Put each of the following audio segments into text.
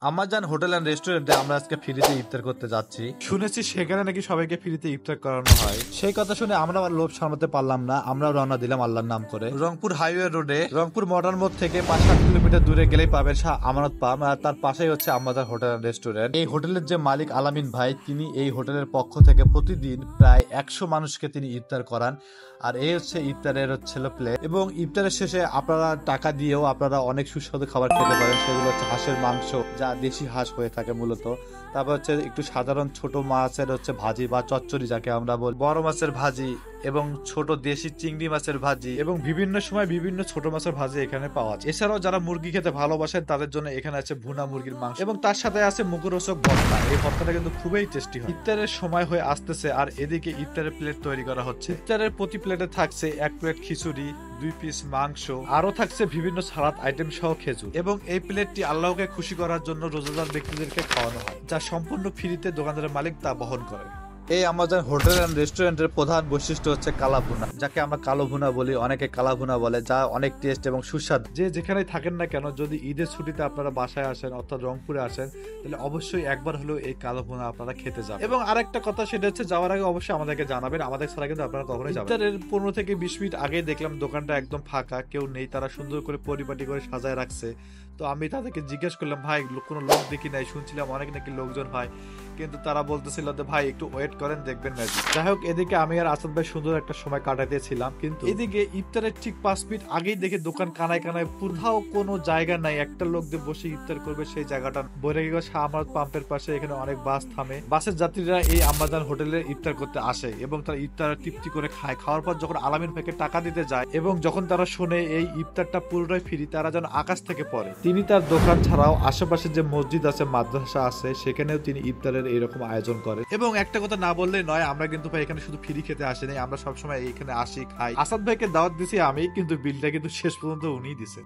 Amazon hotel and রেস্টুরেন্টে আমরা আজকে ফ্রিতে ইফতার করতে যাচ্ছি। শুনেছি সেখানে নাকি সবাইকে ফ্রিতে ইফতার করানো হয়। সেই কথা শুনে আমরা আর লোভ সামলাতে পারলাম না, আমরা রওনা দিলাম আল্লাহর নাম করে। রংপুর হাইওয়ে রোডে রংপুর মডার্ন মোড় থেকে 5-7 কিলোমিটার দূরে গেলেই পাবেন শাহ আমানত পাম, আর তার পাশেই হচ্ছে আমাজান হোটেল এন্ড রেস্টুরেন্ট। এই হোটেলের যে মালিক আলামিন ভাই, তিনি এই হোটেলের পক্ষ থেকে প্রতিদিন প্রায় 100 মানুষকে তিনি ইফতার করান। আর এই হচ্ছে ইফতারের হচ্ছে প্লেট, এবং ইফতারের শেষে আপনারা টাকা দিয়েও আপনারা অনেক সুস্বাদু খাবার খেতে পারেন। সেগুলো হচ্ছে হাঁসের মাংস, যা দেশি হাঁস হয়ে থাকে মূলত। তারপর হচ্ছে একটু সাধারণ ছোট মাছের হচ্ছে ভাজি বা চচ্চড়ি যাকে আমরা বলি, বড় মাছের ভাজি এবং ছোট দেশি চিংড়ি মাছের ভাজি, এবং বিভিন্ন সময় বিভিন্ন ছোট মাছের ভাজি এখানে পাওয়া যায়। এছাড়াও যারা মুরগি খেতে ভালোবাসেন তাদের জন্য এখানে আছে ভুনা মুরগির মাংস, এবং তার সাথে আছে মুখরোচক ভর্তা। এই ভর্তাটা কিন্তু খুবই টেস্টি হয়। ইফতারের সময় হয়ে আসতেছে আর এদিকে ইফতারের প্লেট তৈরি করা হচ্ছে। ইফতারের প্রতি প্লেটে থাকছে 1 প্লেট খিচুড়ি, 2 পিস মাংস, আরো থাকছে বিভিন্ন সালাদ আইটেম সহ খেজুর। এবং এই প্লেটটি আল্লাহকে খুশি করার জন্য রোজাদার ব্যক্তিদেরকে খাওয়ানো হয়, যা সম্পূর্ণ ফ্রিতে দোকানদারের মালিক তা বহন করে। এই আমাজন হোটেল এন্ড রেস্টুরেন্টের প্রধান বৈশিষ্ট্য হচ্ছে কালা ভুনা, যাকে আমরা কালো ভুনা বলি, অনেকে কালা ভুনা বলে, যা অনেক টেস্ট এবং সুস্বাদু। যে যেখানেই থাকেন না কেন, যদি ঈদের ছুটিতে আপনারা বাসায় আসেন অর্থাৎ রংপুরে আসেন, তাহলে অবশ্যই একবার হলেও এই কালো ভুনা আপনারা খেতে যাবেন। এবং আরেকটা কথা, সেটা হচ্ছে যাওয়ার আগে অবশ্যই আমাদেরকে জানাবেন, আমাদের ছাড়া কিন্তু আপনারা কখনোই যাবেন। ইফতারের 15 থেকে 20 মিনিট আগে দেখলাম দোকানটা একদম ফাঁকা, কেউ নেই। তারা সুন্দর করে পরিপাটি করে সাজায় রাখছে। তো আমি তাদেরকে জিজ্ঞেস করলাম, ভাই কোনো লোক দেখি নাই, শুনছিলাম অনেক নাকি লোকজন হয়, কিন্তু তারা বলতেছিল যে ভাই একটু ওয়েট করেন, দেখবেন ম্যাজিক। যাই হোক, এদিকে আমি আর আসাদ ভাই সুন্দর একটা সময় কাটাতেছিলাম, কিন্তু এদিকে ইফতারের ঠিক 5 মিনিট আগেই দেখে দোকান কানায় কানায়, কোথাও কোনো জায়গা নাই একটা লোক দিয়ে বসে ইফতার করবে সেই জায়গাটা বলে গেল। শাহ আমানত পাম্পের পাশে এখানে অনেক বাস থামে, বাসের যাত্রীরা এই আমাজান হোটেলে ইফতার করতে আসে এবং তারা ইফতার তৃপ্তি করে খায়। খাওয়ার পর যখন আলামিন ভাইকে টাকা দিতে যায় এবং যখন তারা শোনে এই ইফতারটা পুরোটাই ফ্রি, তারা যেন আকাশ থেকে পড়ে। তিনি তার দোকান ছাড়াও আশেপাশে যে মসজিদ আছে, মাদ্রাসা আছে, সেখানেও তিনি ইফতারের এইরকম আয়োজন করে। এবং একটা কথা না বললে নয়, আমরা কিন্তু ভাই এখানে শুধু ফ্রি খেতে আসিনি, আমরা সবসময় এখানে আসি, খাই। আসাদ ভাইকে দাওয়াত দিছি আমি, কিন্তু বিলটা কিন্তু শেষ পর্যন্ত উনিই দিছে।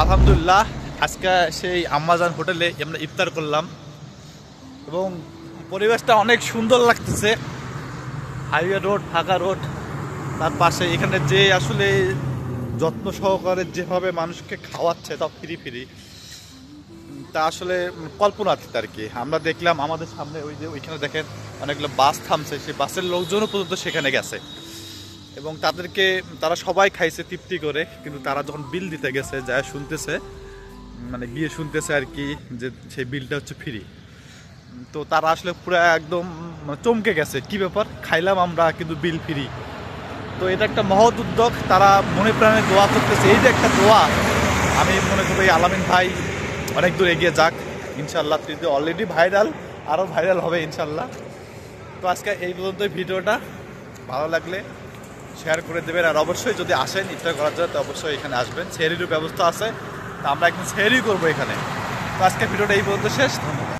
আলহামদুলিল্লাহ, আজকে সেই আমাজান হোটেলে আমরা ইফতার করলাম এবং পরিবেশটা অনেক সুন্দর লাগতেছে। হাইওয়ে রোড, ফাঁকা রোড, তার পাশে এখানে যে আসলে যত্ন সহকারে যেভাবে মানুষকে খাওয়াচ্ছে, তাও ফ্রি ফ্রি, তা আসলে কল্পনাতীত আর কি। আমরা দেখলাম আমাদের সামনে ওই যে ওইখানে দেখেন অনেকগুলো বাস থামছে, সেই বাসের লোকজনও পর্যন্ত সেখানে গেছে এবং তারা সবাই খাইছে তৃপ্তি করে। কিন্তু তারা যখন বিল দিতে গেছে, যা শুনতেছে, মানে গিয়ে শুনতেছে আর কি, যে সেই বিলটা হচ্ছে ফ্রি। তো তারা আসলে পুরো একদম চমকে গেছে, কি ব্যাপার, খাইলাম আমরা কিন্তু বিল ফ্রি। তো এটা একটা মহৎ উদ্যোগ, তারা মনে প্রাণে দোয়া করতেছে। এই যে একটা দোয়া, আমি মনে করি আলামিন ভাই অনেক দূর এগিয়ে যাক ইনশাল্লাহ। তুই অলরেডি ভাইরাল, আরও ভাইরাল হবে ইনশাল্লাহ। তো আজকে এই পর্যন্তই ভিডিওটা, ভালো লাগলে শেয়ার করে দেবেন। আর অবশ্যই যদি আসেন ইফতার করার জন্য, তো অবশ্যই এখানে আসবেন। সেহরিরও ব্যবস্থা আছে, তো আমরা একদিন সেহরি করবো এখানে। তো আজকে ভিডিওটা এই পর্যন্ত শেষ, ধন্যবাদ।